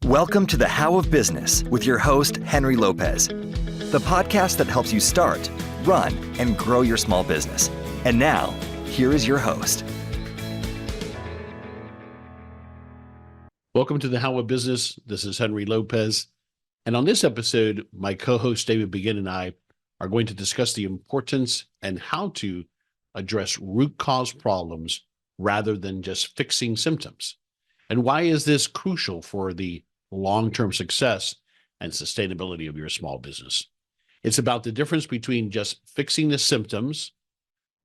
Welcome to the How of Business with your host, Henry Lopez, the podcast that helps you start, run, and grow your small business. And now, here is your host. Welcome to the How of Business. This is Henry Lopez. And on this episode, my co-host David Begin and I are going to discuss the importance and how to address root cause problems rather than just fixing symptoms. And why is this crucial for the long-term success and sustainability of your small business? It's about the difference between just fixing the symptoms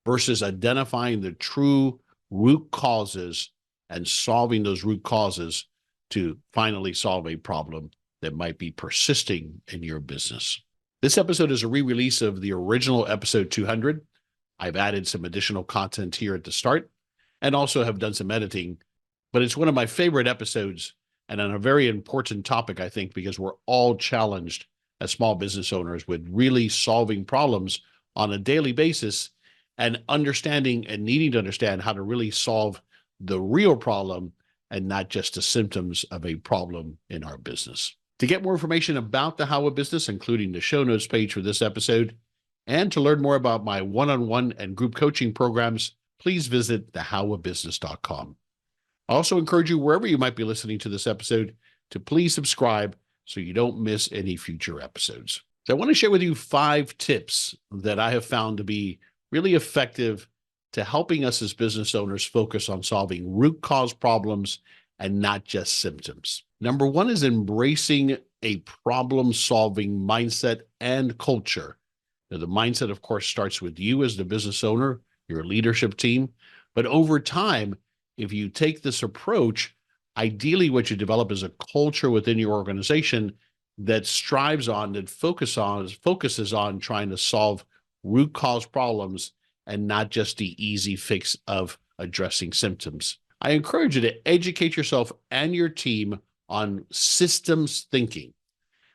versus identifying the true root causes and solving those root causes to finally solve a problem that might be persisting in your business. This episode is a re-release of the original episode 200. I've added some additional content here at the start and also have done some editing, but it's one of my favorite episodes and on a very important topic, I think, because we're all challenged as small business owners with really solving problems on a daily basis and understanding and needing to understand how to really solve the real problem and not just the symptoms of a problem in our business. To get more information about the How of Business, including the show notes page for this episode, and to learn more about my one-on-one and group coaching programs, please visit thehowofbusiness.com. I also encourage you, wherever you might be listening to this episode, to please subscribe so you don't miss any future episodes. So I want to share with you 5 tips that I have found to be really effective to helping us as business owners focus on solving root cause problems and not just symptoms. Number 1 is embracing a problem-solving mindset and culture. Now, the mindset, of course, starts with you as the business owner, your leadership team, but over time, if you take this approach, ideally what you develop is a culture within your organization that strives on, that focuses on trying to solve root cause problems and not just the easy fix of addressing symptoms. I encourage you to educate yourself and your team on systems thinking.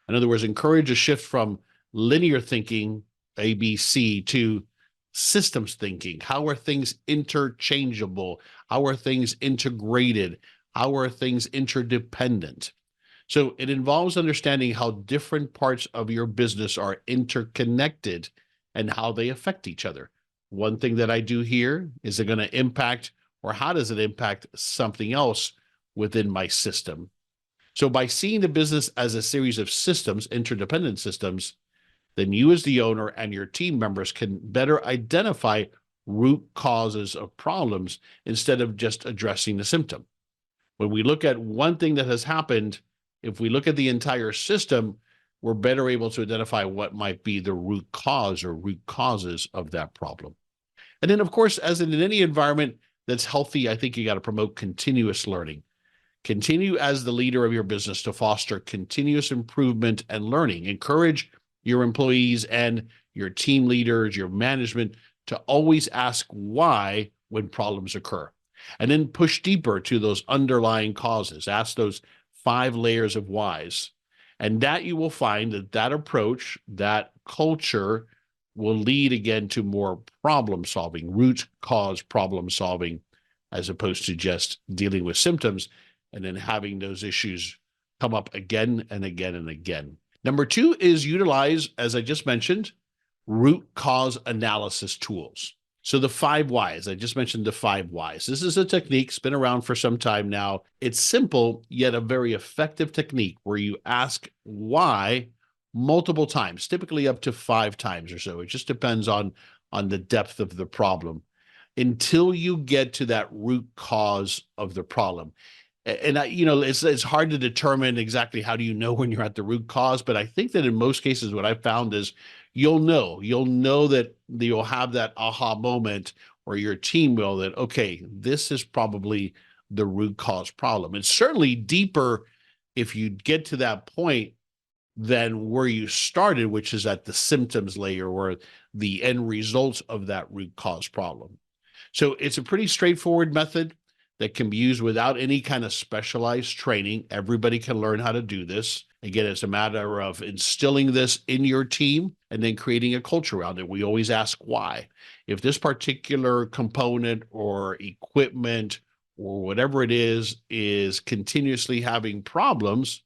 In other words, encourage a shift from linear thinking, ABC, to systems thinking. How are things interchangeable? How are things integrated? How are things interdependent? So it involves understanding how different parts of your business are interconnected and how they affect each other. One thing that I do here, is it going to impact, or how does it impact something else within my system? So by seeing the business as a series of systems, interdependent systems, then you as the owner and your team members can better identify root causes of problems instead of just addressing the symptom. When we look at one thing that has happened, if we look at the entire system, we're better able to identify what might be the root cause or root causes of that problem. And then, of course, as in any environment that's healthy, I think you got to promote continuous learning. Continue as the leader of your business to foster continuous improvement and learning. Encourage your employees and your team leaders, your management, to always ask why when problems occur. And then push deeper to those underlying causes. Ask those 5 layers of whys. And that you will find that approach, that culture, will lead again to more problem solving, root cause problem solving, as opposed to just dealing with symptoms and then having those issues come up again and again and again. Number 2 is utilize, as I just mentioned, root cause analysis tools. So the 5 whys, I just mentioned the 5 whys. This is a technique, it's been around for some time now. It's simple, yet a very effective technique where you ask why multiple times, typically up to 5 times or so. It just depends on the depth of the problem until you get to that root cause of the problem. And it's hard to determine exactly how do you know when you're at the root cause, but I think that in most cases, what I've found is you'll know that you'll have that aha moment, or your team will, that, okay, this is probably the root cause problem. It's certainly deeper if you get to that point than where you started, which is at the symptoms layer or the end results of that root cause problem. So it's a pretty straightforward method that can be used without any kind of specialized training. Everybody can learn how to do this. Again, it's a matter of instilling this in your team and then creating a culture around it. We always ask why. If this particular component or equipment or whatever it is continuously having problems,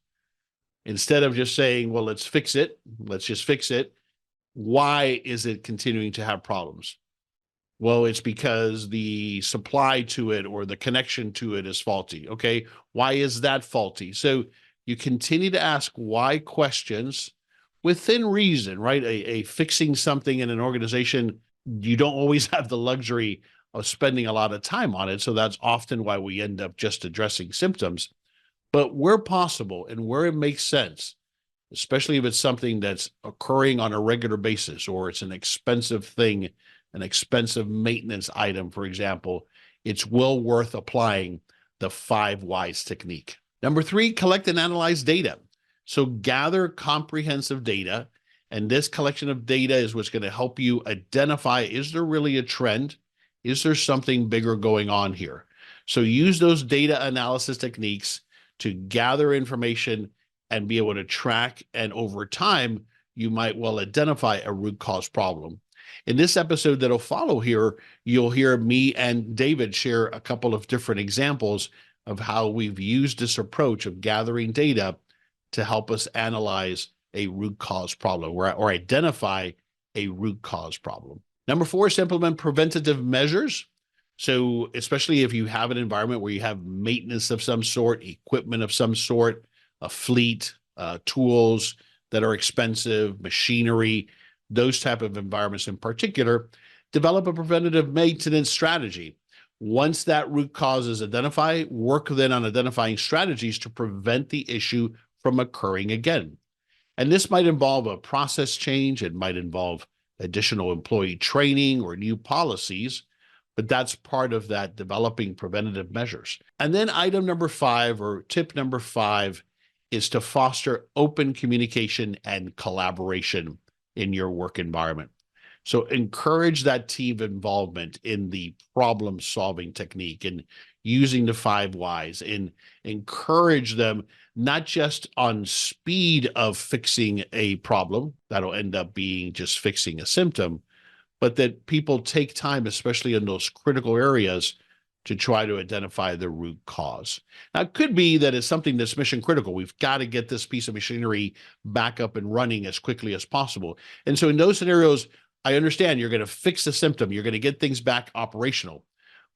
Instead of just saying, well, let's just fix it. Why is it continuing to have problems? Well, it's because the supply to it or the connection to it is faulty. Okay, why is that faulty? So you continue to ask why questions within reason, right? A fixing something in an organization, you don't always have the luxury of spending a lot of time on it. So that's often why we end up just addressing symptoms. But where possible and where it makes sense, especially if it's something that's occurring on a regular basis or it's an expensive thing, an expensive maintenance item, for example, it's well worth applying the 5 whys technique. Number 3, collect and analyze data. So gather comprehensive data, and this collection of data is what's going to help you identify, is there really a trend? Is there something bigger going on here? So use those data analysis techniques to gather information and be able to track, and over time, you might well identify a root cause problem. In this episode that'll follow here, you'll hear me and David share a couple of different examples of how we've used this approach of gathering data to help us analyze a root cause problem or identify a root cause problem. Number 4 is implement preventative measures. So especially if you have an environment where you have maintenance of some sort, equipment of some sort, a fleet, tools that are expensive, machinery, those type of environments in particular, develop a preventative maintenance strategy. Once that root cause is identified, work then on identifying strategies to prevent the issue from occurring again. And this might involve a process change. It might involve additional employee training or new policies, but that's part of that developing preventative measures. And then item number 5, or tip number 5, is to foster open communication and collaboration in your work environment. So encourage that team involvement in the problem-solving technique and using the 5 whys, and encourage them not just on speed of fixing a problem, that'll end up being just fixing a symptom, but that people take time, especially in those critical areas, to try to identify the root cause. Now, it could be that it's something that's mission critical. We've got to get this piece of machinery back up and running as quickly as possible. And so in those scenarios, I understand you're going to fix the symptom. You're going to get things back operational.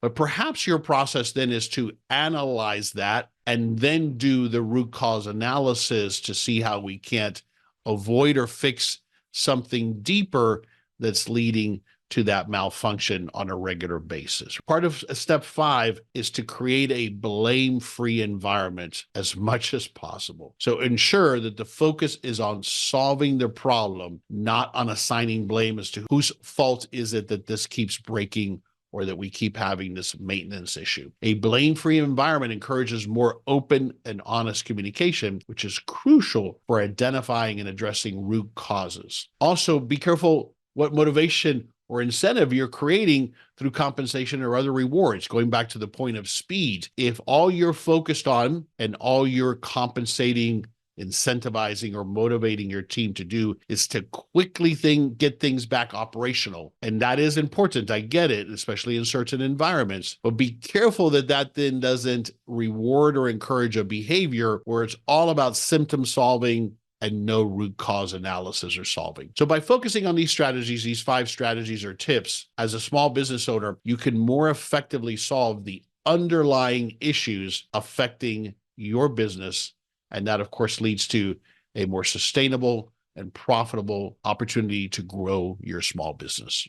But perhaps your process then is to analyze that and then do the root cause analysis to see how we can't avoid or fix something deeper that's leading to that malfunction on a regular basis. Part of step 5 is to create a blame-free environment as much as possible. So ensure that the focus is on solving the problem, not on assigning blame as to whose fault is it that this keeps breaking or that we keep having this maintenance issue. A blame-free environment encourages more open and honest communication, which is crucial for identifying and addressing root causes. Also, be careful what motivation or incentive you're creating through compensation or other rewards. Going back to the point of speed, if all you're focused on and all you're compensating, incentivizing, or motivating your team to do is to quickly get things back operational, and that is important, I get it, especially in certain environments, but be careful that that then doesn't reward or encourage a behavior where it's all about symptom solving and no root cause analysis or solving. So by focusing on these strategies, these 5 strategies or tips, as a small business owner, you can more effectively solve the underlying issues affecting your business. And that, of course, leads to a more sustainable and profitable opportunity to grow your small business.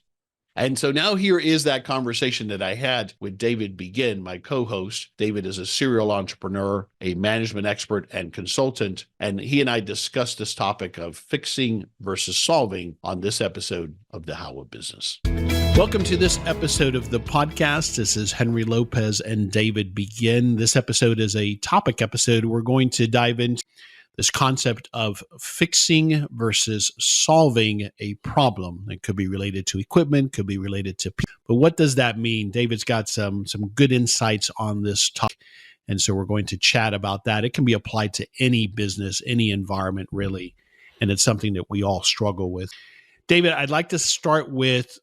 And so now here is that conversation that I had with David Begin, my co-host. David is a serial entrepreneur, a management expert and consultant, and he and I discussed this topic of fixing versus solving on this episode of The How of Business. Welcome to this episode of the podcast. This is Henry Lopez and David Begin. This episode is a topic episode. We're going to dive into this concept of fixing versus solving a problem. It could be related to equipment, could be related to people. But what does that mean? David's got some good insights on this topic. And so we're going to chat about that. It can be applied to any business, any environment, really. And it's something that we all struggle with. David, I'd like to start with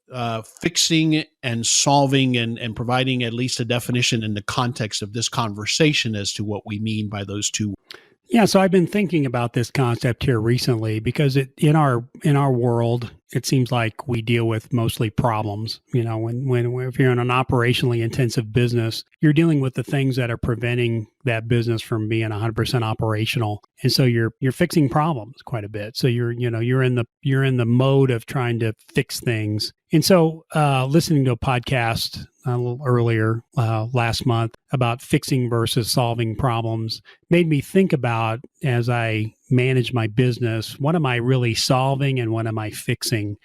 fixing and solving and providing at least a definition in the context of this conversation as to what we mean by those two. Yeah, so I've been thinking about this concept here recently because in our world, it seems like we deal with mostly problems. When if you're in an operationally intensive business, you're dealing with the things that are preventing that business from being 100% operational, and so you're fixing problems quite a bit. So you're in the mode of trying to fix things. And so, listening to a podcast a little earlier last month about fixing versus solving problems made me think about, as I manage my business, what am I really solving and what am I fixing?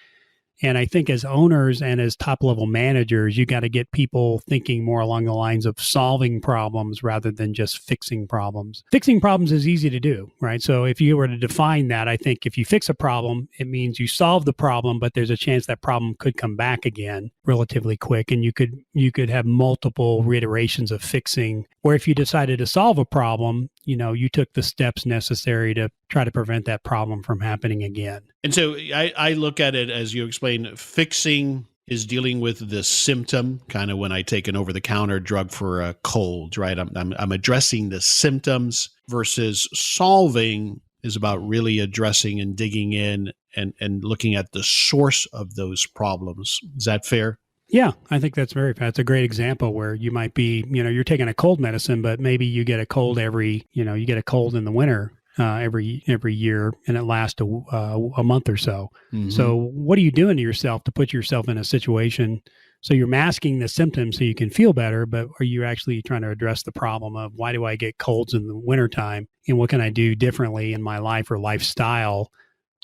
And I think as owners and as top level managers, you got to get people thinking more along the lines of solving problems rather than just fixing problems. Fixing problems is easy to do, right? So if you were to define that, I think if you fix a problem, it means you solve the problem, but there's a chance that problem could come back again relatively quick. And you could have multiple reiterations of fixing. Or if you decided to solve a problem, you took the steps necessary to try to prevent that problem from happening again. And so I look at it, as you explained, fixing is dealing with the symptom, kind of when I take an over-the-counter drug for a cold, right? I'm addressing the symptoms, versus solving is about really addressing and digging in and looking at the source of those problems. Is that fair? Yeah, I think that's a great example where you might be, you're taking a cold medicine, but maybe you get a cold you get a cold in the winter every year, and it lasts a month or so. Mm-hmm. So what are you doing to yourself to put yourself in a situation? So you're masking the symptoms so you can feel better, but are you actually trying to address the problem of why do I get colds in the wintertime, and what can I do differently in my life or lifestyle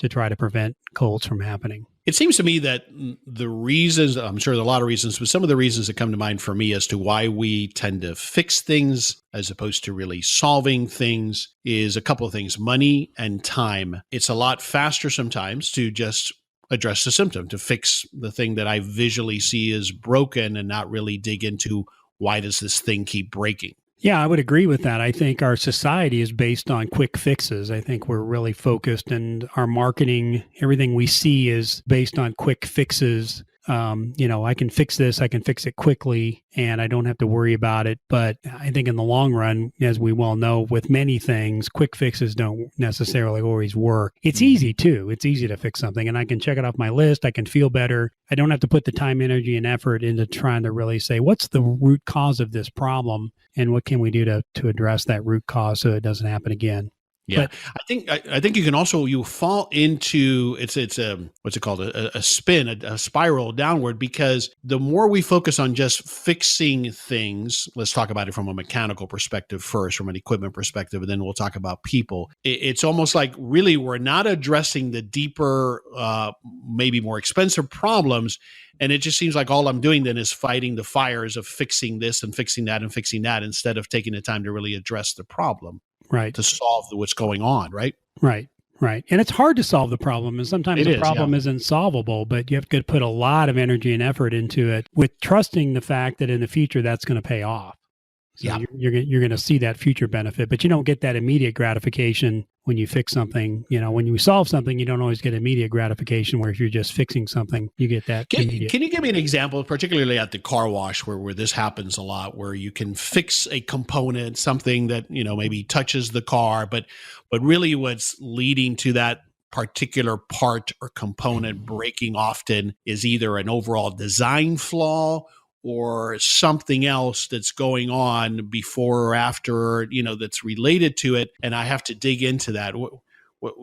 to try to prevent colds from happening? It seems to me that the reasons, I'm sure there are a lot of reasons, but some of the reasons that come to mind for me as to why we tend to fix things as opposed to really solving things is a couple of things: money and time. It's a lot faster sometimes to just address the symptom, to fix the thing that I visually see as broken and not really dig into why does this thing keep breaking. Yeah, I would agree with that. I think our society is based on quick fixes. I think we're really focused, and our marketing, everything we see is based on quick fixes. I can fix this, I can fix it quickly, and I don't have to worry about it. But I think in the long run, as we well know, with many things, quick fixes don't necessarily always work. It's easy too. It's easy to fix something, and I can check it off my list. I can feel better. I don't have to put the time, energy, and effort into trying to really say, what's the root cause of this problem, and what can we do to address that root cause so it doesn't happen again? Yeah, but I think you can also, you fall into it's what's it called, a spin, a spiral downward, because the more we focus on just fixing things, let's talk about it from a mechanical perspective first, from an equipment perspective, and then we'll talk about people. It's almost like really we're not addressing the deeper, maybe more expensive problems. And it just seems like all I'm doing then is fighting the fires of fixing this and fixing that and fixing that, instead of taking the time to really address the problem. Right. To solve what's going on, right? Right. And it's hard to solve the problem, and sometimes the problem isn't solvable, but you have to put a lot of energy and effort into it with trusting the fact that in the future that's going to pay off. So you're going to see that future benefit, but you don't get that immediate gratification when you fix something. When you solve something, you don't always get immediate gratification, where if you're just fixing something, you get that immediate. Can you give me an example, particularly at the car wash, where this happens a lot, where you can fix a component, something that, maybe touches the car, but really what's leading to that particular part or component breaking often is either an overall design flaw or something else that's going on before or after, that's related to it. And I have to dig into that.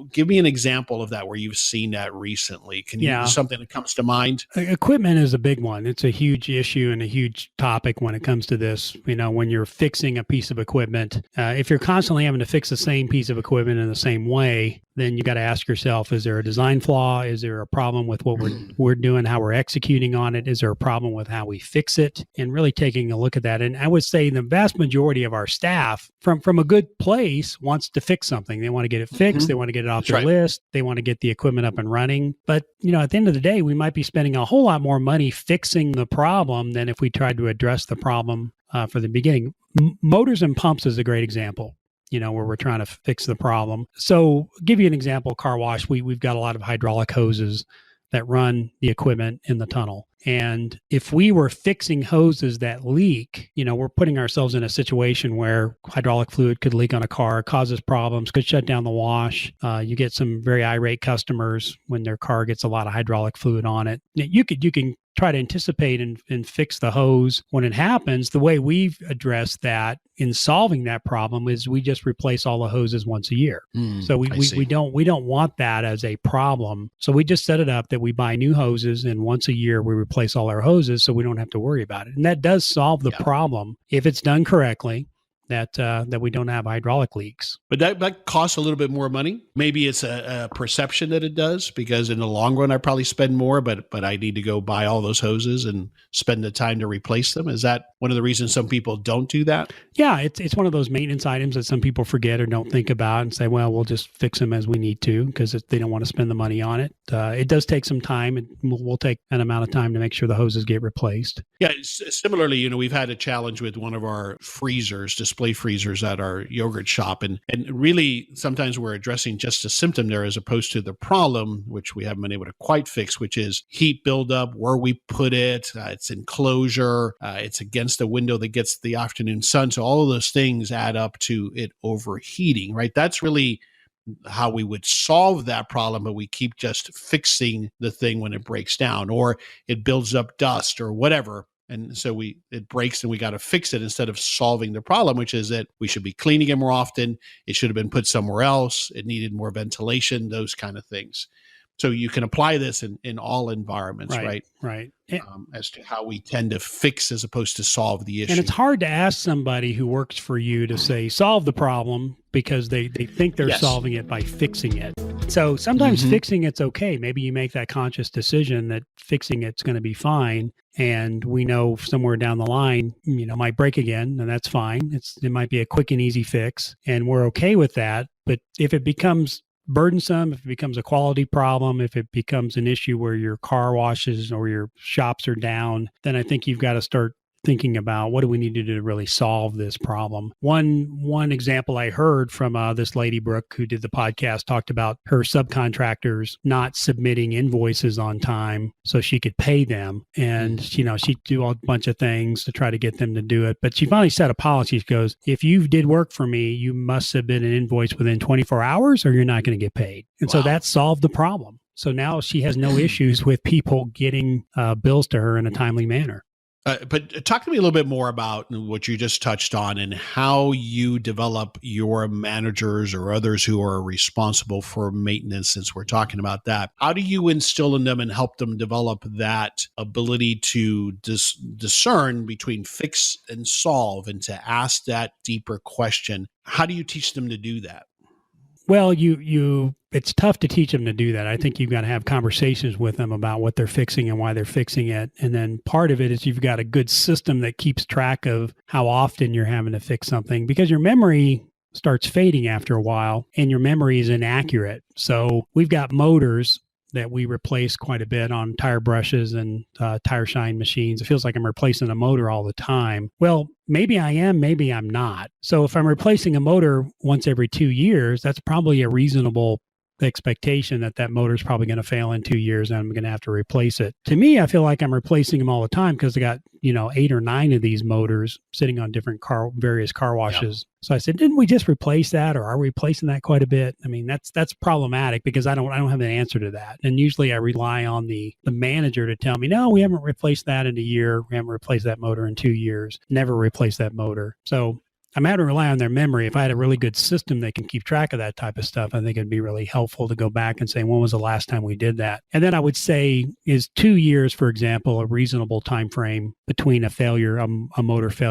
Give me an example of that where you've seen that recently. Can you something that comes to mind? Equipment is a big one. It's a huge issue and a huge topic when it comes to this. When you're fixing a piece of equipment, if you're constantly having to fix the same piece of equipment in the same way, then you got to ask yourself, is there a design flaw? Is there a problem with what we're doing, how we're executing on it? Is there a problem with how we fix it? And really taking a look at that. And I would say the vast majority of our staff from a good place wants to fix something. They want to get it fixed. They want to get it off their list. They want to get the equipment up and running. But, at the end of the day, we might be spending a whole lot more money fixing the problem than if we tried to address the problem for the beginning. Motors and pumps is a great example, where we're trying to fix the problem. So give you an example, car wash, we've got a lot of hydraulic hoses that run the equipment in the tunnel. And if we were fixing hoses that leak, we're putting ourselves in a situation where hydraulic fluid could leak on a car, causes problems, could shut down the wash. You get some very irate customers when their car gets a lot of hydraulic fluid on it. You can try to anticipate and fix the hose when it happens. The way we've addressed that in solving that problem is we just replace all the hoses once a year. So we don't want that as a problem. So we just set it up that we buy new hoses, and once a year we replace all our hoses so we don't have to worry about it. And that does solve the problem if it's done correctly. That we don't have hydraulic leaks. But that costs a little bit more money. Maybe it's a perception that it does, because in the long run, I probably spend more, but I need to go buy all those hoses and spend the time to replace them. Is that one of the reasons some people don't do that? Yeah, it's one of those maintenance items that some people forget or don't think about and say, well, we'll just fix them as we need to because they don't want to spend the money on it. It does take some time, and we'll take an amount of time to make sure the hoses get replaced. Yeah, similarly, we've had a challenge with one of our freezers, display freezers at our yogurt shop. And really, sometimes we're addressing just a symptom there as opposed to the problem, which we haven't been able to quite fix, which is heat buildup, where we put it, its enclosure, it's against a window that gets the afternoon sun. So all of those things add up to it overheating, right? That's really how we would solve that problem, but we keep just fixing the thing when it breaks down, or it builds up dust or whatever. And so it breaks and we got to fix it instead of solving the problem, which is that we should be cleaning it more often. It should have been put somewhere else. It needed more ventilation, those kind of things. So you can apply this in all environments, right? Right. As to how we tend to fix as opposed to solve the issue. And it's hard to ask somebody who works for you to say, solve the problem, because they think they're solving it by fixing it. So sometimes fixing it's okay. Maybe you make that conscious decision that fixing it's going to be fine. And we know somewhere down the line, might break again, and that's fine. It might be a quick and easy fix, and we're okay with that. But if it becomes burdensome, if it becomes a quality problem, if it becomes an issue where your car washes or your shops are down, then I think you've got to start thinking about what do we need to do to really solve this problem. One example I heard from this lady, Brooke, who did the podcast, talked about her subcontractors not submitting invoices on time so she could pay them. And, she'd do a bunch of things to try to get them to do it. But she finally set a policy. She goes, if you did work for me, you must submit an invoice within 24 hours or you're not going to get paid. And so that solved the problem. So now she has no issues with people getting bills to her in a timely manner. But talk to me a little bit more about what you just touched on and how you develop your managers or others who are responsible for maintenance, since we're talking about that. How do you instill in them and help them develop that ability to discern between fix and solve and to ask that deeper question? How do you teach them to do that? Well, it's tough to teach them to do that. I think you've got to have conversations with them about what they're fixing and why they're fixing it. And then part of it is you've got a good system that keeps track of how often you're having to fix something, because your memory starts fading after a while and your memory is inaccurate. So we've got motors that we replace quite a bit on tire brushes and tire shine machines. It feels like I'm replacing a motor all the time. Well, maybe I am, maybe I'm not. So if I'm replacing a motor once every 2 years, that's probably a reasonable expectation that motor is probably going to fail in 2 years and I'm going to have to replace it. To me, I feel like I'm replacing them all the time because I got, 8 or 9 of these motors sitting on various car washes. Yeah. So I said, didn't we just replace that, or are we replacing that quite a bit? I mean, that's problematic because I don't have an answer to that. And usually I rely on the manager to tell me, no, we haven't replaced that in a year. We haven't replaced that motor in 2 years. Never replaced that motor. So I'm having to rely on their memory. If I had a really good system that can keep track of that type of stuff, I think it'd be really helpful to go back and say, when was the last time we did that? And then I would say, is 2 years, for example, a reasonable time frame between a failure, a motor failure?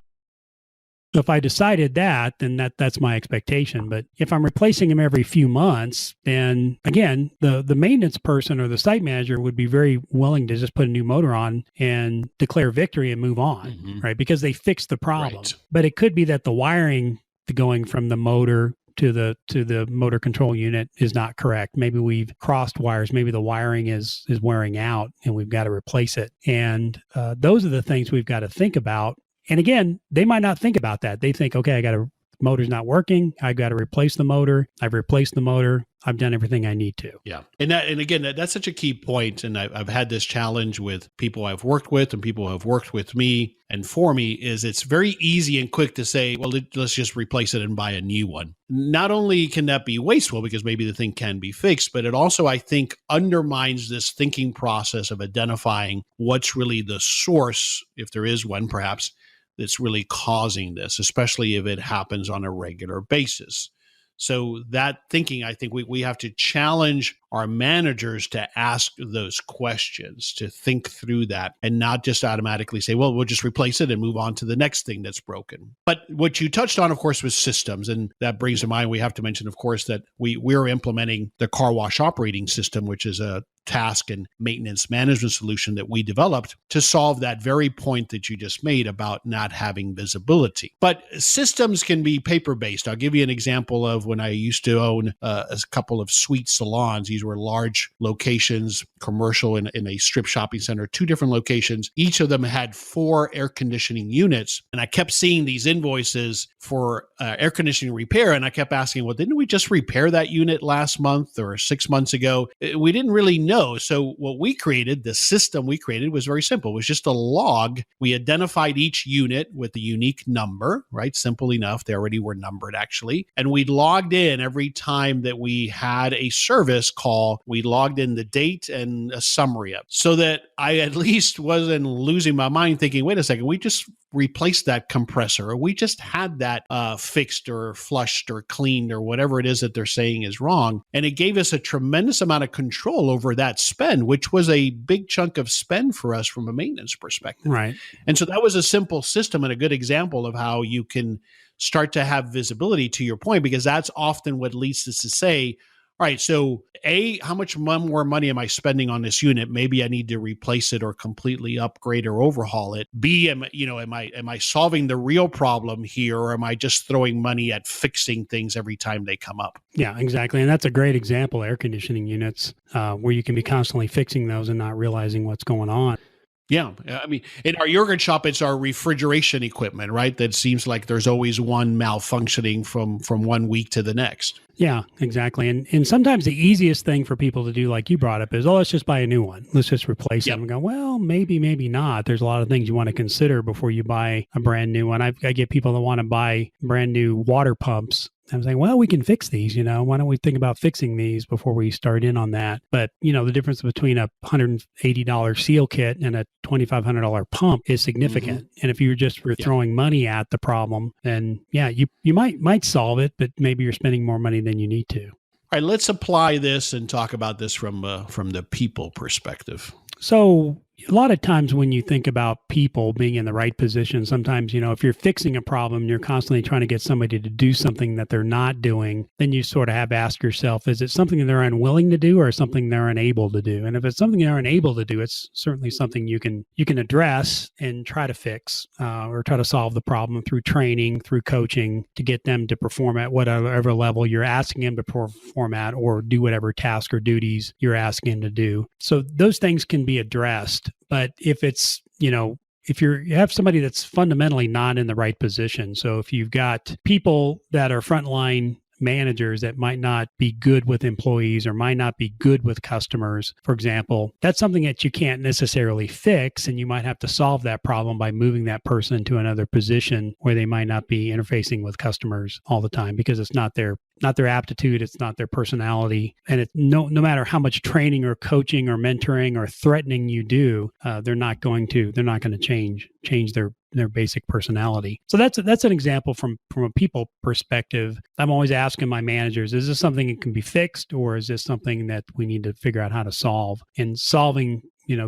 So if I decided that, then that's my expectation. But if I'm replacing them every few months, then again, the maintenance person or the site manager would be very willing to just put a new motor on and declare victory and move on, right? Because they fixed the problem. Right. But it could be that the wiring going from the motor to the motor control unit is not correct. Maybe we've crossed wires. Maybe the wiring is wearing out and we've got to replace it. And those are the things we've got to think about. And again, they might not think about that. They think, okay, I got to motor's not working. I got to replace the motor. I've replaced the motor. I've done everything I need to. Yeah. And again, that's such a key point. And I've had this challenge with people I've worked with and people who have worked with me and for me is it's very easy and quick to say, well, let's just replace it and buy a new one. Not only can that be wasteful because maybe the thing can be fixed, but it also, I think, undermines this thinking process of identifying what's really the source, if there is one perhaps, that's really causing this, especially if it happens on a regular basis. So that thinking, I think we have to challenge our managers to ask those questions, to think through that and not just automatically say, well, we'll just replace it and move on to the next thing that's broken. But what you touched on, of course, was systems. And that brings to mind, we have to mention, of course, that we're implementing the car wash operating system, which is a task and maintenance management solution that we developed to solve that very point that you just made about not having visibility. But systems can be paper-based. I'll give you an example of when I used to own a couple of suite salons. These were large locations, commercial in a strip shopping center, 2 different locations. Each of them had 4 air conditioning units. And I kept seeing these invoices for air conditioning repair. And I kept asking, well, didn't we just repair that unit last month or 6 months ago? We didn't really know. So what we created, the system we created was very simple. It was just a log. We identified each unit with a unique number, right? Simple enough. They already were numbered actually. And we logged in every time that we had a service call. We logged in the date and a summary of it so that I at least wasn't losing my mind thinking, wait a second, we just replaced that compressor, or we just had that fixed or flushed or cleaned or whatever it is that they're saying is wrong. And it gave us a tremendous amount of control over that spend, which was a big chunk of spend for us from a maintenance perspective. Right. And so that was a simple system and a good example of how you can start to have visibility, to your point, because that's often what leads us to say, all right, so A, how much more money am I spending on this unit? Maybe I need to replace it or completely upgrade or overhaul it. B, am I solving the real problem here, or am I just throwing money at fixing things every time they come up? Yeah, exactly. And that's a great example, air conditioning units, where you can be constantly fixing those and not realizing what's going on. Yeah. I mean, in our yogurt shop, it's our refrigeration equipment, right? That seems like there's always one malfunctioning from 1 week to the next. Yeah, exactly. And sometimes the easiest thing for people to do, like you brought up, is, oh, let's just buy a new one. Let's just replace it. And go, well, maybe not. There's a lot of things you want to consider before you buy a brand new one. I get people that want to buy brand new water pumps. I'm saying, well, we can fix these, why don't we think about fixing these before we start in on that? But, the difference between a $180 seal kit and a $2,500 pump is significant. Mm-hmm. And if you're just throwing money at the problem, then you might solve it, but maybe you're spending more money than you need to. All right, let's apply this and talk about this from the people perspective. So a lot of times when you think about people being in the right position, sometimes, if you're fixing a problem, you're constantly trying to get somebody to do something that they're not doing, then you sort of have to ask yourself, is it something that they're unwilling to do or something they're unable to do? And if it's something they're unable to do, it's certainly something you can address and try to fix or try to solve the problem through training, through coaching, to get them to perform at whatever level you're asking them to perform at, or do whatever task or duties you're asking them to do. So those things can be addressed. But if it's, if you have somebody that's fundamentally not in the right position, so if you've got people that are frontline managers that might not be good with employees or might not be good with customers, for example, that's something that you can't necessarily fix. And you might have to solve that problem by moving that person to another position where they might not be interfacing with customers all the time, because it's not their aptitude, it's not their personality. And it no matter how much training or coaching or mentoring or threatening you do, they're not going to change their basic personality. So that's an example from a people perspective. I'm always asking my managers, is this something that can be fixed, or is this something that we need to figure out how to solve? And solving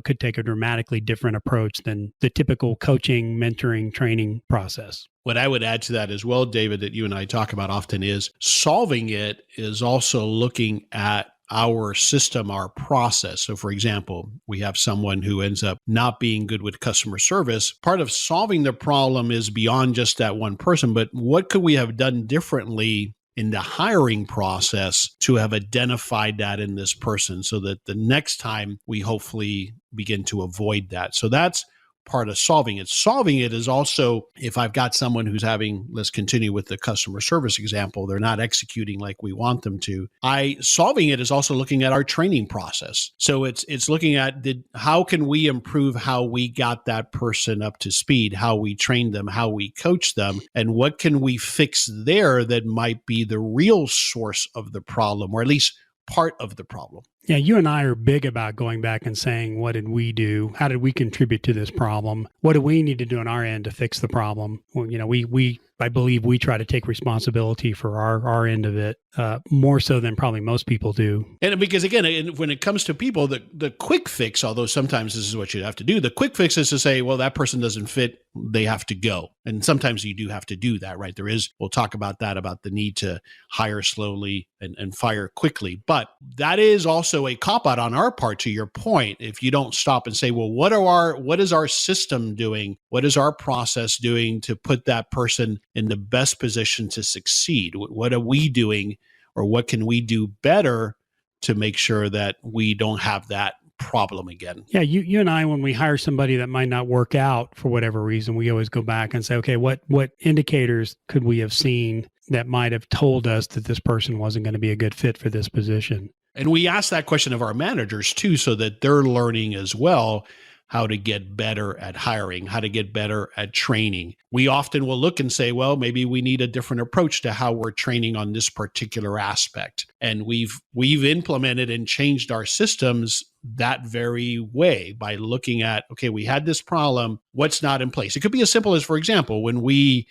could take a dramatically different approach than the typical coaching, mentoring, training process. What I would add to that as well, David, that you and I talk about often is solving it is also looking at our system, our process. So for example, we have someone who ends up not being good with customer service. Part of solving the problem is beyond just that one person, but what could we have done differently in the hiring process to have identified that in this person so that the next time we hopefully begin to avoid that. So that's part of solving it. Solving it is also, if I've got someone who's having, let's continue with the customer service example, they're not executing like we want them to. Solving it is also looking at our training process. So it's looking at how can we improve how we got that person up to speed, how we trained them, how we coach them, and what can we fix there that might be the real source of the problem, or at least part of the problem. Yeah, you and I are big about going back and saying, what did we do? How did we contribute to this problem? What do we need to do on our end to fix the problem? Well, I believe we try to take responsibility for our end of it, more so than probably most people do. And because again, when it comes to people, the quick fix, although sometimes this is what you have to do, the quick fix is to say, well, that person doesn't fit, they have to go. And sometimes you do have to do that, right? We'll talk about that, about the need to hire slowly and fire quickly. But that is also a cop-out on our part, to your point. If you don't stop and say, well, what is our system doing? What is our process doing to put that person in the best position to succeed? What are we doing, or what can we do better to make sure that we don't have that problem again? Yeah, you and I, when we hire somebody that might not work out for whatever reason, we always go back and say, okay, what indicators could we have seen that might have told us that this person wasn't going to be a good fit for this position? And we ask that question of our managers too, so that they're learning as well how to get better at hiring, how to get better at training. We often will look and say, well, maybe we need a different approach to how we're training on this particular aspect. And we've implemented and changed our systems that very way by looking at, okay, we had this problem, what's not in place? It could be as simple as, for example, when we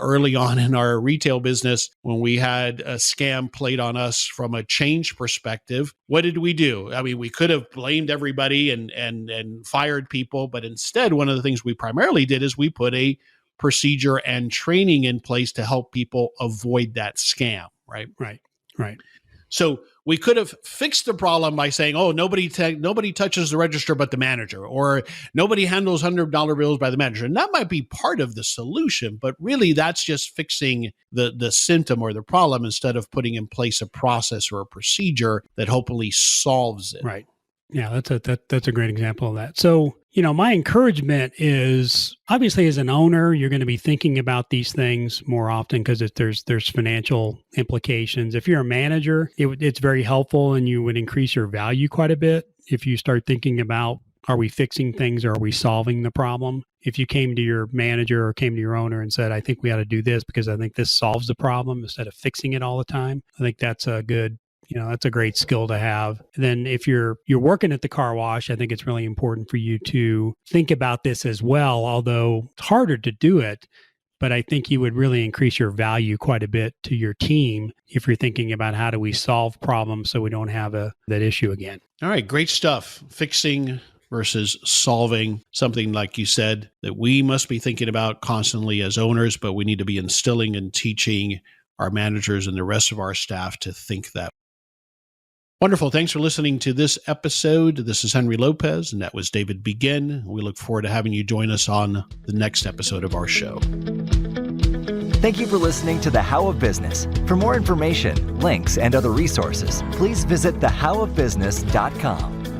early on in our retail business, when we had a scam played on us from a change perspective, what did we do? I mean, we could have blamed everybody and fired people, but instead, one of the things we primarily did is we put a procedure and training in place to help people avoid that scam, right? Right. So we could have fixed the problem by saying, oh, nobody touches the register but the manager, or nobody handles $100 bills by the manager. And that might be part of the solution, but really that's just fixing the symptom or the problem instead of putting in place a process or a procedure that hopefully solves it. Right. Yeah, that's a great example of that. So, my encouragement is, obviously as an owner, you're going to be thinking about these things more often because there's financial implications. If you're a manager, it's very helpful, and you would increase your value quite a bit if you start thinking about, are we fixing things or are we solving the problem? If you came to your manager or came to your owner and said, I think we ought to do this because I think this solves the problem, instead of fixing it all the time, I think that's a good, that's a great skill to have. And then if you're working at the car wash, I think it's really important for you to think about this as well, although it's harder to do it. But I think you would really increase your value quite a bit to your team if you're thinking about, how do we solve problems so we don't have that issue again. All right, great stuff. Fixing versus solving, something like you said that we must be thinking about constantly as owners, but we need to be instilling and teaching our managers and the rest of our staff to think that. Wonderful. Thanks for listening to this episode. This is Henry Lopez, and that was David Begin. We look forward to having you join us on the next episode of our show. Thank you for listening to The How of Business. For more information, links, and other resources, please visit thehowofbusiness.com.